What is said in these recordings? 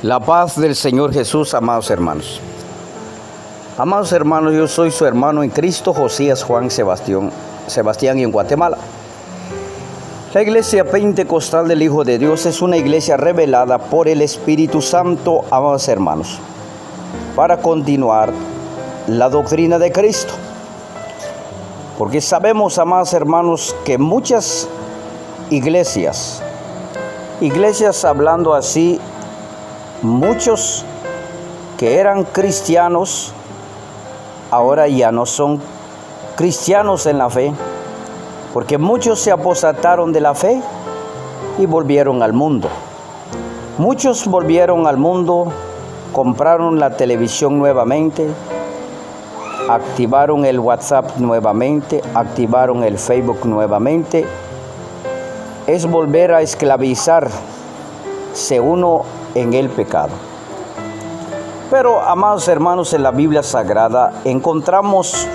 La paz del Señor Jesús, amados hermanos. Amados hermanos, yo soy su hermano en Cristo, Josías Juan Sebastián en Guatemala. La iglesia pentecostal del Hijo de Dios es una iglesia revelada por el Espíritu Santo, amados hermanos, para continuar la doctrina de Cristo. Porque sabemos, amados hermanos, que muchas iglesias hablando así, muchos que eran cristianos, ahora ya no son cristianos en la fe, porque muchos se apostataron de la fe y volvieron al mundo. Muchos volvieron al mundo, compraron la televisión nuevamente, activaron el WhatsApp nuevamente, activaron el Facebook nuevamente. Es volver a esclavizarse uno en el pecado. Pero, amados hermanos, en la Biblia Sagrada encontramos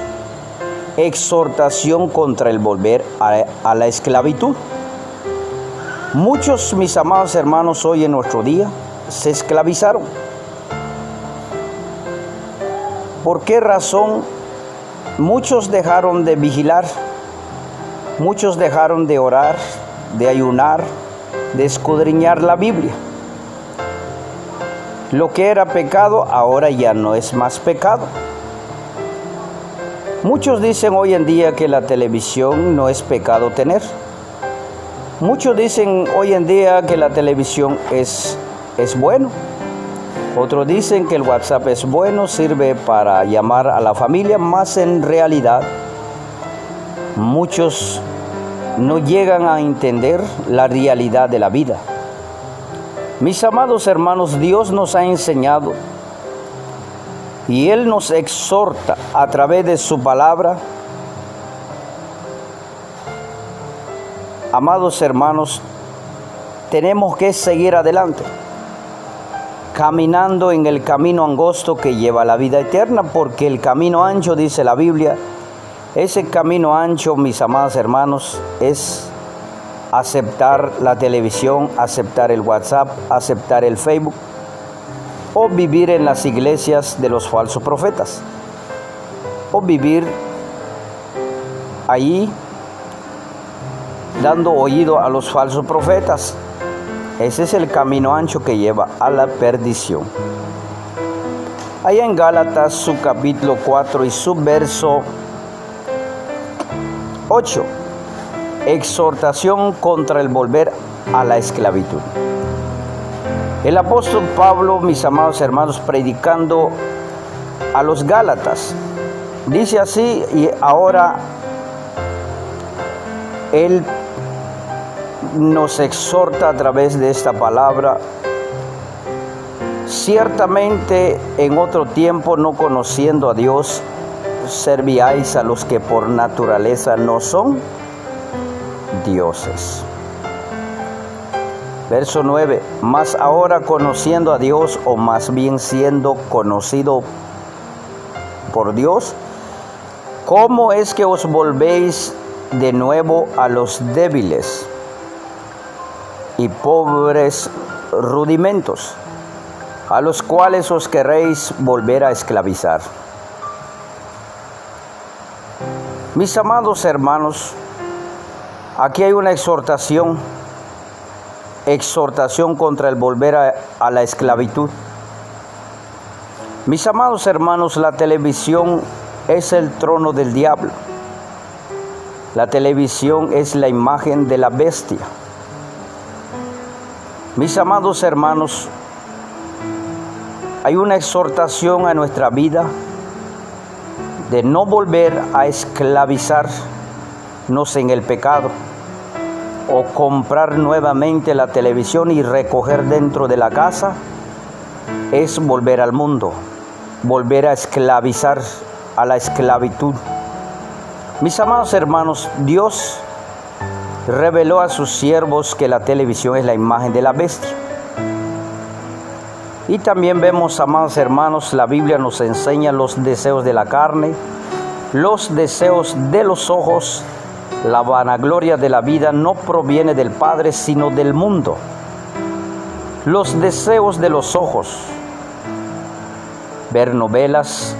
exhortación contra el volver a la esclavitud. Muchos, mis amados hermanos, hoy en nuestro día se esclavizaron. ¿Por qué razón? Muchos dejaron de vigilar, muchos dejaron de orar, de ayunar, de escudriñar la Biblia. Lo que era pecado ahora ya no es más pecado. Muchos dicen hoy en día que la televisión no es pecado tener. Muchos dicen hoy en día que la televisión es bueno. Otros dicen que el WhatsApp es bueno, sirve para llamar a la familia, más en realidad muchos no llegan a entender la realidad de la vida. Mis amados hermanos, Dios nos ha enseñado y Él nos exhorta a través de su palabra. Amados hermanos, tenemos que seguir adelante, caminando en el camino angosto que lleva a la vida eterna, porque el camino ancho, dice la Biblia, ese camino ancho, mis amados hermanos, es aceptar la televisión, aceptar el WhatsApp, aceptar el Facebook, o vivir en las iglesias de los falsos profetas, o vivir ahí dando oído a los falsos profetas. Ese es el camino ancho que lleva a la perdición. Allá en Gálatas, su capítulo 4 y su verso 8. Exhortación contra el volver a la esclavitud. El apóstol Pablo, mis amados hermanos, predicando a los Gálatas, dice así, y ahora él nos exhorta a través de esta palabra: ciertamente en otro tiempo, no conociendo a Dios, servíais a los que por naturaleza no son dioses. Verso 9. Mas ahora, conociendo a Dios, o más bien siendo conocido por Dios, ¿cómo es que os volvéis de nuevo a los débiles y pobres rudimentos, a los cuales os queréis volver a esclavizar? Mis amados hermanos, aquí hay una exhortación contra el volver a la esclavitud. Mis amados hermanos, la televisión es el trono del diablo. La televisión es la imagen de la bestia. Mis amados hermanos, hay una exhortación a nuestra vida de no volver a esclavizarnos en el pecado, o comprar nuevamente la televisión y recoger dentro de la casa. Es volver al mundo, volver a esclavizar, a la esclavitud. Mis amados hermanos, Dios reveló a sus siervos que la televisión es la imagen de la bestia. Y también vemos, amados hermanos, la Biblia nos enseña los deseos de la carne, los deseos de los ojos. La vanagloria de la vida no proviene del Padre, sino del mundo. Los deseos de los ojos. Ver novelas,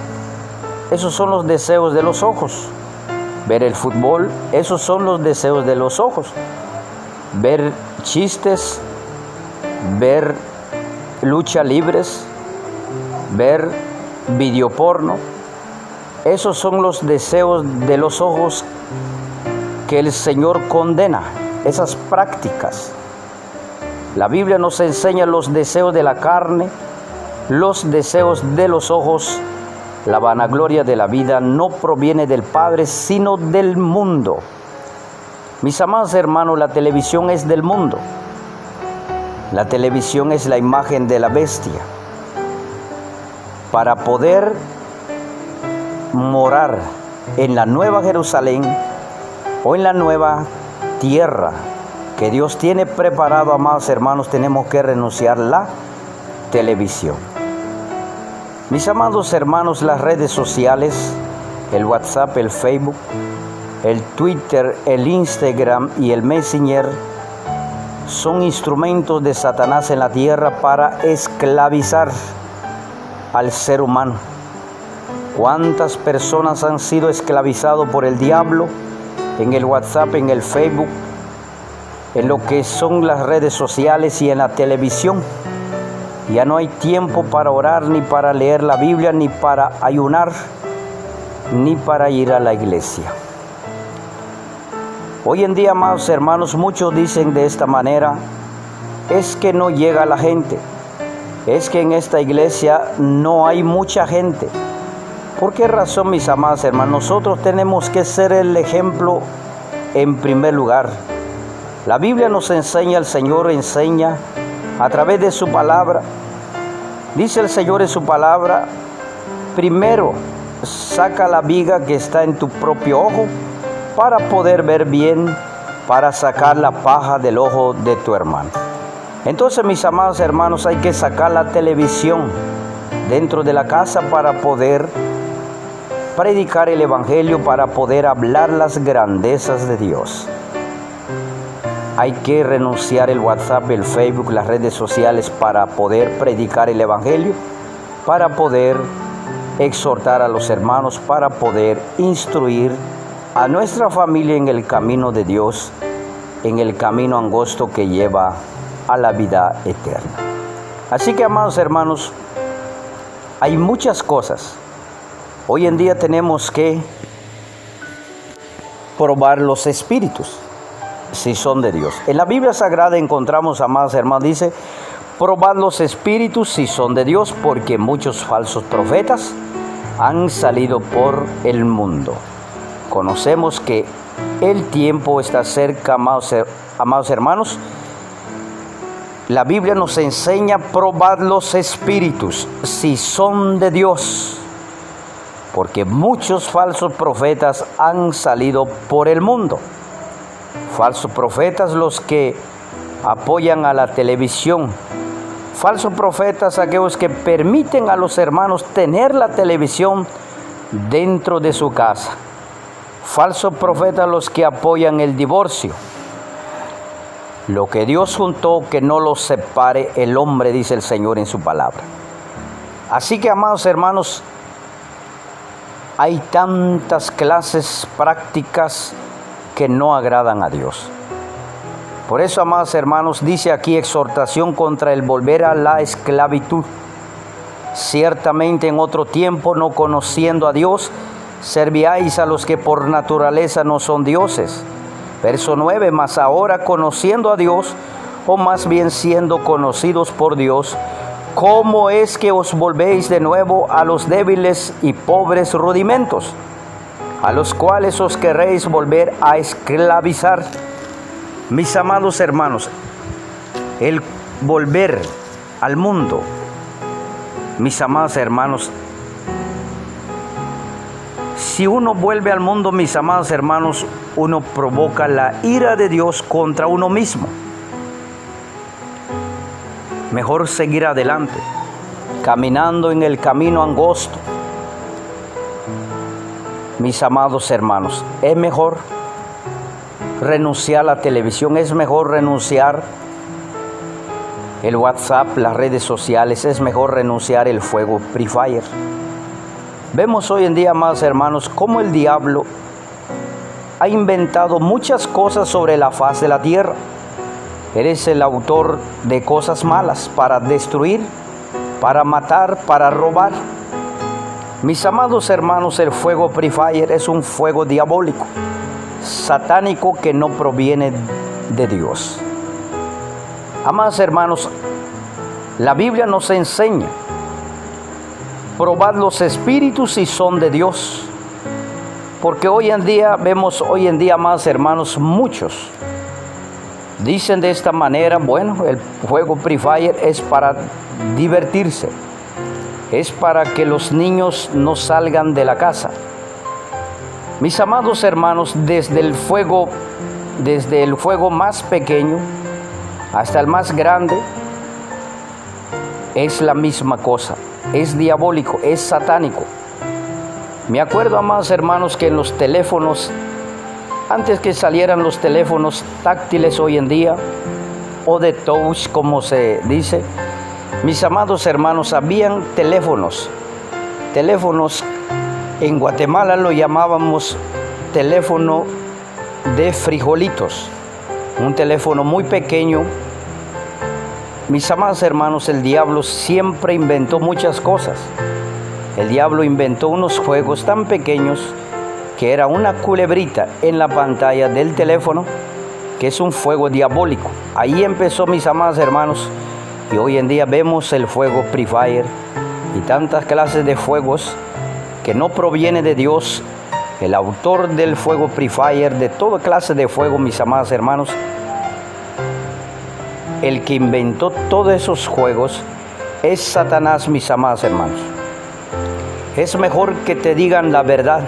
esos son los deseos de los ojos. Ver el fútbol, esos son los deseos de los ojos. Ver chistes, ver lucha libres, ver videoporno, esos son los deseos de los ojos que el Señor condena, esas prácticas. La Biblia nos enseña los deseos de la carne, los deseos de los ojos. La vanagloria de la vida no proviene del Padre, sino del mundo. Mis amados hermanos, la televisión es del mundo. La televisión es la imagen de la bestia. Para poder morar en la nueva Jerusalén o en la nueva tierra que Dios tiene preparado, amados hermanos, tenemos que renunciar a la televisión. Mis amados hermanos, las redes sociales, el WhatsApp, el Facebook, el Twitter, el Instagram y el Messenger son instrumentos de Satanás en la tierra para esclavizar al ser humano. ¿Cuántas personas han sido esclavizadas por el diablo en el WhatsApp, en el Facebook, en lo que son las redes sociales y en la televisión? Ya no hay tiempo para orar, ni para leer la Biblia, ni para ayunar, ni para ir a la iglesia. Hoy en día, amados hermanos, muchos dicen de esta manera: es que no llega la gente, es que en esta iglesia no hay mucha gente. ¿Por qué razón, mis amados hermanos? Nosotros tenemos que ser el ejemplo en primer lugar. La Biblia nos enseña, el Señor enseña a través de su palabra. Dice el Señor en su palabra: primero saca la viga que está en tu propio ojo para poder ver bien, para sacar la paja del ojo de tu hermano. Entonces, mis amados hermanos, hay que sacar la televisión dentro de la casa para poder predicar el Evangelio, para poder hablar las grandezas de Dios. Hay que renunciar el WhatsApp, el Facebook, las redes sociales para poder predicar el Evangelio, para poder exhortar a los hermanos, para poder instruir a nuestra familia en el camino de Dios, en el camino angosto que lleva a la vida eterna. Así que, amados hermanos, hay muchas cosas. Hoy en día tenemos que probar los espíritus, si son de Dios. En la Biblia Sagrada encontramos, amados hermanos, dice: probad los espíritus si son de Dios, porque muchos falsos profetas han salido por el mundo. Conocemos que el tiempo está cerca, amados hermanos. La Biblia nos enseña: probad los espíritus si son de Dios, porque muchos falsos profetas han salido por el mundo. Falsos profetas los que apoyan a la televisión. Falsos profetas aquellos que permiten a los hermanos tener la televisión dentro de su casa. Falsos profetas los que apoyan el divorcio. Lo que Dios juntó, que no lo separe el hombre, dice el Señor en su palabra. Así que, amados hermanos, hay tantas clases prácticas que no agradan a Dios. Por eso, amados hermanos, dice aquí: exhortación contra el volver a la esclavitud. Ciertamente en otro tiempo, no conociendo a Dios, servíais a los que por naturaleza no son dioses. Verso 9: mas ahora, conociendo a Dios, o más bien siendo conocidos por Dios, ¿cómo es que os volvéis de nuevo a los débiles y pobres rudimentos, a los cuales os queréis volver a esclavizar? Mis amados hermanos, el volver al mundo, mis amados hermanos, si uno vuelve al mundo, mis amados hermanos, uno provoca la ira de Dios contra uno mismo. Mejor seguir adelante, caminando en el camino angosto. Mis amados hermanos, es mejor renunciar a la televisión, es mejor renunciar el WhatsApp, las redes sociales, es mejor renunciar el fuego Free Fire. Vemos hoy en día, amados hermanos, cómo el diablo ha inventado muchas cosas sobre la faz de la tierra. Él es el autor de cosas malas para destruir, para matar, para robar. Mis amados hermanos, el fuego Free Fire es un fuego diabólico, satánico, que no proviene de Dios. Amados hermanos, la Biblia nos enseña: probad los espíritus si son de Dios. Porque vemos hoy en día, amados hermanos, muchos dicen de esta manera: bueno, el juego Free Fire es para divertirse, es para que los niños no salgan de la casa. Mis amados hermanos, desde el fuego más pequeño hasta el más grande, es la misma cosa, es diabólico, es satánico. Me acuerdo, amados hermanos, que en los teléfonos, antes que salieran los teléfonos táctiles hoy en día, o de touch como se dice, mis amados hermanos, habían teléfonos en Guatemala lo llamábamos teléfono de frijolitos, un teléfono muy pequeño. Mis amados hermanos, el diablo siempre inventó muchas cosas. El diablo inventó unos juegos tan pequeños que era una culebrita en la pantalla del teléfono, que es un fuego diabólico. Ahí empezó, mis amados hermanos, y hoy en día vemos el fuego Free Fire y tantas clases de fuegos que no proviene de Dios. El autor del fuego Free Fire, de toda clase de fuego, mis amados hermanos, el que inventó todos esos juegos es Satanás, mis amados hermanos. Es mejor que te digan la verdad,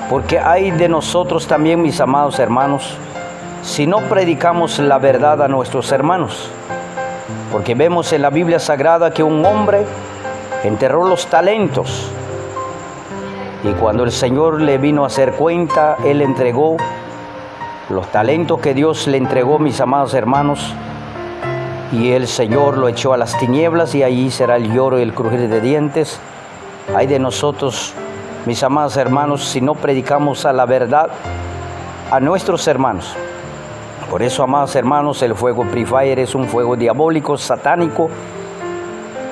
porque hay de nosotros también, mis amados hermanos, si no predicamos la verdad a nuestros hermanos. Porque vemos en la Biblia Sagrada que un hombre enterró los talentos, y cuando el Señor le vino a hacer cuenta, Él entregó los talentos que Dios le entregó, mis amados hermanos, y el Señor lo echó a las tinieblas, y allí será el lloro y el crujir de dientes. Ay de nosotros, mis amados hermanos, si no predicamos a la verdad a nuestros hermanos. Por eso, amados hermanos, el fuego Free Fire es un fuego diabólico, satánico,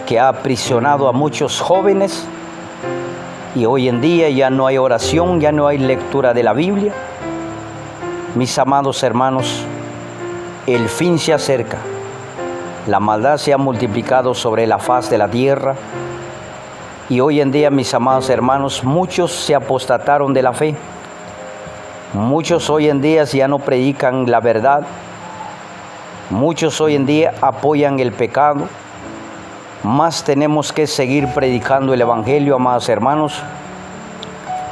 que ha aprisionado a muchos jóvenes. Y hoy en día ya no hay oración, ya no hay lectura de la Biblia. Mis amados hermanos, el fin se acerca. La maldad se ha multiplicado sobre la faz de la tierra. Y hoy en día, mis amados hermanos, muchos se apostataron de la fe. Muchos hoy en día ya no predican la verdad. Muchos hoy en día apoyan el pecado. Más tenemos que seguir predicando el Evangelio, amados hermanos.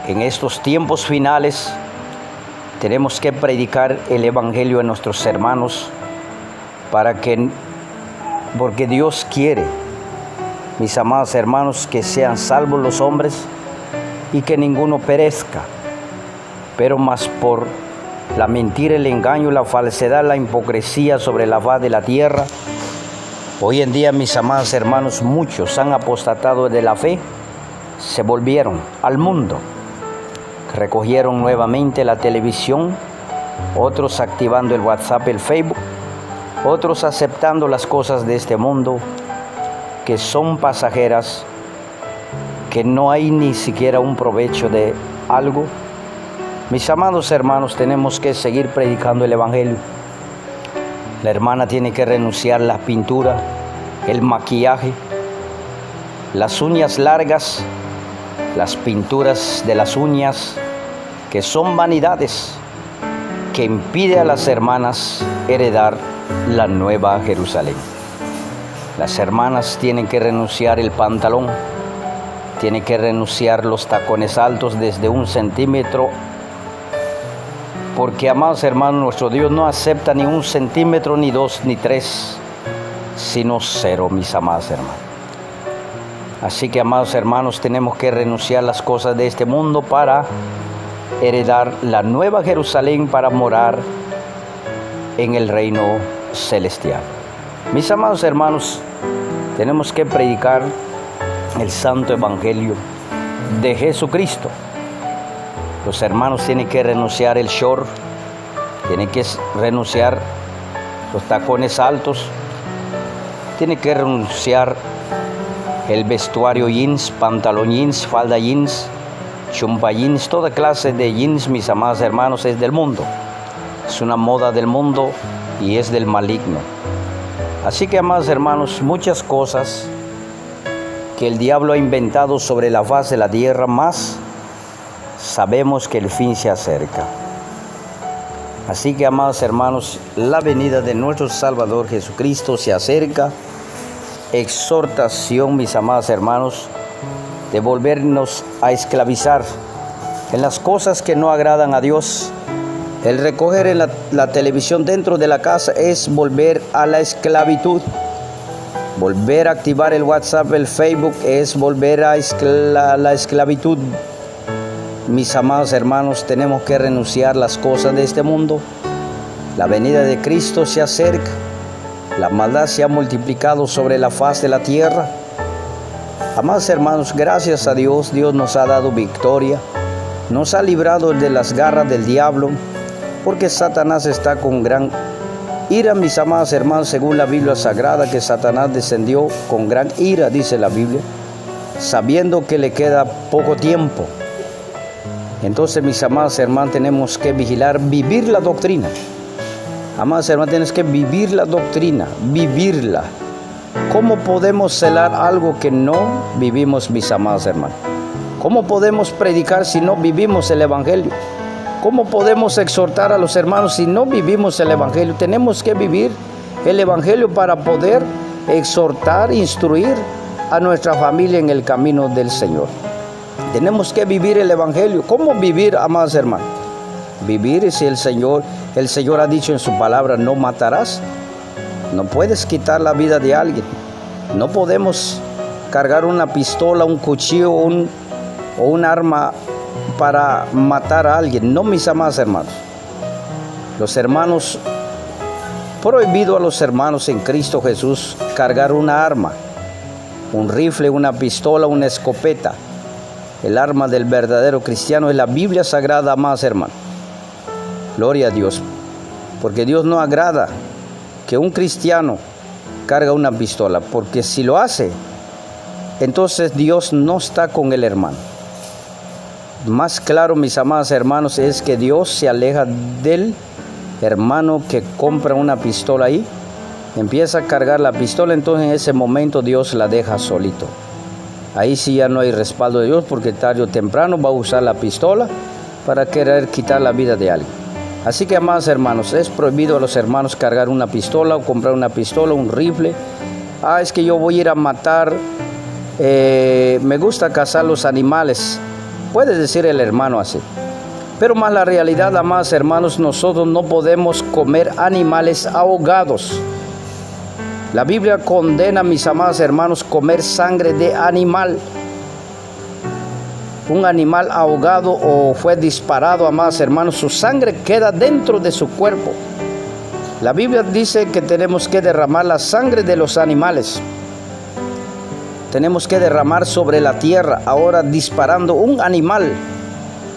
En estos tiempos finales tenemos que predicar el Evangelio a nuestros hermanos, porque Dios quiere, mis amados hermanos, que sean salvos los hombres y que ninguno perezca. Pero más por la mentira, el engaño, la falsedad, la hipocresía sobre la faz de la tierra, hoy en día, mis amados hermanos, muchos han apostatado de la fe, se volvieron al mundo, recogieron nuevamente la televisión, otros activando el WhatsApp, el Facebook, otros aceptando las cosas de este mundo, que son pasajeras, que no hay ni siquiera un provecho de algo. Mis amados hermanos, tenemos que seguir predicando el Evangelio. La hermana tiene que renunciar a la pintura, el maquillaje, las uñas largas, las pinturas de las uñas, que son vanidades, que impide a las hermanas heredar la nueva Jerusalén. Las hermanas tienen que renunciar el pantalón, tienen que renunciar los tacones altos desde 1 centímetro, porque, amados hermanos, nuestro Dios no acepta ni 1 centímetro, ni 2, ni 3, sino 0, mis amados hermanos. Así que, amados hermanos, tenemos que renunciar a las cosas de este mundo para heredar la nueva Jerusalén, para morar en el reino celestial. Mis amados hermanos, tenemos que predicar el santo evangelio de Jesucristo. Los hermanos tienen que renunciar el short, tienen que renunciar los tacones altos, tienen que renunciar el vestuario jeans, pantalón jeans, falda jeans, chumpa jeans, toda clase de jeans, mis amados hermanos, es del mundo. Es una moda del mundo y es del maligno. Así que, amados hermanos, muchas cosas que el diablo ha inventado sobre la faz de la tierra, más sabemos que el fin se acerca. Así que, amados hermanos, la venida de nuestro Salvador Jesucristo se acerca. Exhortación, mis amados hermanos, de volvernos a esclavizar en las cosas que no agradan a Dios. El recoger en la televisión dentro de la casa es volver a la esclavitud. Volver a activar el WhatsApp, el Facebook, es volver a la esclavitud. Mis amados hermanos, tenemos que renunciar a las cosas de este mundo. La venida de Cristo se acerca. La maldad se ha multiplicado sobre la faz de la tierra. Amados hermanos, gracias a Dios, Dios nos ha dado victoria. Nos ha librado de las garras del diablo, porque Satanás está con gran ira, mis amados hermanos, según la Biblia Sagrada, que Satanás descendió con gran ira, dice la Biblia, sabiendo que le queda poco tiempo. Entonces, mis amados hermanos, tenemos que vigilar, vivir la doctrina. Amados hermanos, tienes que vivir la doctrina, vivirla. ¿Cómo podemos celar algo que no vivimos, mis amados hermanos? ¿Cómo podemos predicar si no vivimos el Evangelio? ¿Cómo podemos exhortar a los hermanos si no vivimos el Evangelio? Tenemos que vivir el Evangelio para poder exhortar, instruir a nuestra familia en el camino del Señor. Tenemos que vivir el Evangelio. ¿Cómo vivir, amados hermanos? Vivir si el Señor ha dicho en su palabra, no matarás. No puedes quitar la vida de alguien. No podemos cargar una pistola, un cuchillo o un arma para matar a alguien. No, mis amados hermanos. Los hermanos, prohibido a los hermanos en Cristo Jesús cargar una arma, un rifle, una pistola, una escopeta. El arma del verdadero cristiano es la Biblia Sagrada, amados hermanos. Gloria a Dios, porque Dios no agrada que un cristiano cargue una pistola, porque si lo hace, entonces Dios no está con el hermano. Más claro, mis amados hermanos, es que Dios se aleja del hermano que compra una pistola ahí, empieza a cargar la pistola, entonces en ese momento Dios la deja solito. Ahí sí ya no hay respaldo de Dios, porque tarde o temprano va a usar la pistola para querer quitar la vida de alguien. Así que, amados hermanos, es prohibido a los hermanos cargar una pistola o comprar una pistola, un rifle. Es que yo voy a ir a matar, me gusta cazar los animales. Puede decir el hermano así. Pero más la realidad, amados hermanos, nosotros no podemos comer animales ahogados. La Biblia condena, mis amados hermanos, comer sangre de animal. Un animal ahogado o fue disparado, amados hermanos, su sangre queda dentro de su cuerpo. La Biblia dice que tenemos que derramar la sangre de los animales. Tenemos que derramar sobre la tierra. Ahora, disparando un animal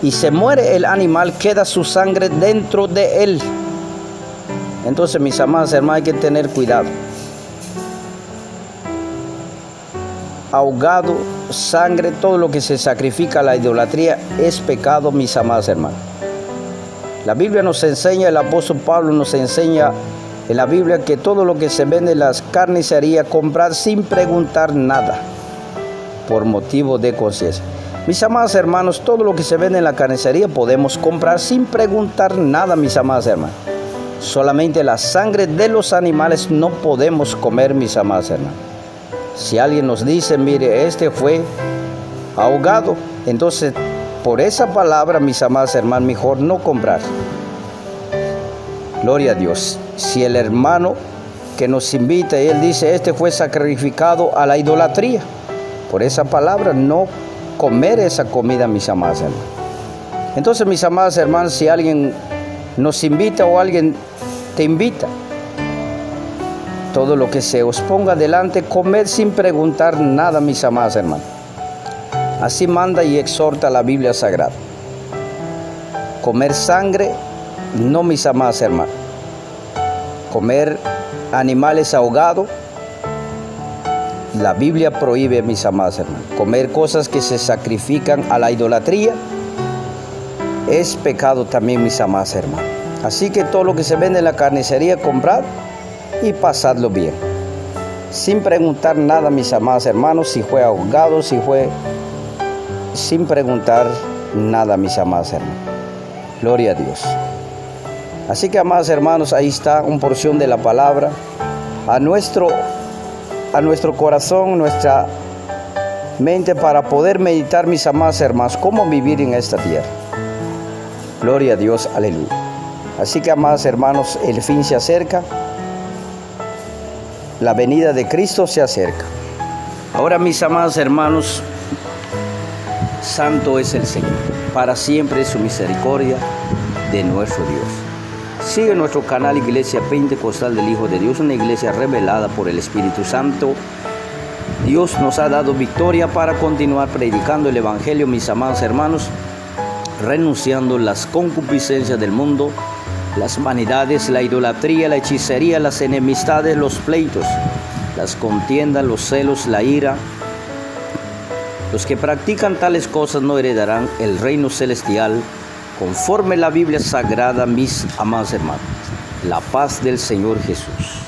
y se muere el animal, queda su sangre dentro de él. Entonces, mis amados hermanos, hay que tener cuidado. Ahogado, sangre, todo lo que se sacrifica a la idolatría es pecado, mis amados hermanos. La Biblia nos enseña, el apóstol Pablo nos enseña en la Biblia que todo lo que se vende en las carnicerías, comprar sin preguntar nada, por motivo de conciencia. Mis amados hermanos, todo lo que se vende en la carnicería podemos comprar sin preguntar nada, mis amados hermanos. Solamente la sangre de los animales no podemos comer, mis amados hermanos. Si alguien nos dice, mire, este fue ahogado, entonces por esa palabra, mis amados hermanos, mejor no comprar. Gloria a Dios. Si el hermano que nos invita y él dice, este fue sacrificado a la idolatría, por esa palabra no comer esa comida, mis amados hermanos. Entonces, mis amados hermanos, si alguien nos invita o alguien te invita, todo lo que se os ponga delante, comed sin preguntar nada, mis amados hermanos. Así manda y exhorta la Biblia Sagrada. Comer sangre, no, mis amados hermanos. Comer animales ahogados, la Biblia prohíbe, mis amados hermanos. Comer cosas que se sacrifican a la idolatría es pecado también, mis amados hermanos. Así que todo lo que se vende en la carnicería, comprad y pasadlo bien, sin preguntar nada, mis amados hermanos, si fue ahogado, sin preguntar nada, mis amados hermanos. Gloria a Dios. Así que, amados hermanos, ahí está una porción de la palabra a nuestro corazón, nuestra mente, para poder meditar, mis amados hermanos, cómo vivir en esta tierra. Gloria a Dios, aleluya. Así que, amados hermanos, el fin se acerca. La venida de Cristo se acerca. Ahora, mis amados hermanos, santo es el Señor. Para siempre es su misericordia de nuestro Dios. Sigue nuestro canal Iglesia Pentecostal del Hijo de Dios, una iglesia revelada por el Espíritu Santo. Dios nos ha dado victoria para continuar predicando el Evangelio, mis amados hermanos, renunciando las concupiscencias del mundo, las vanidades, la idolatría, la hechicería, las enemistades, los pleitos, las contiendas, los celos, la ira. Los que practican tales cosas no heredarán el reino celestial, conforme la Biblia Sagrada, mis amados hermanos. La paz del Señor Jesús.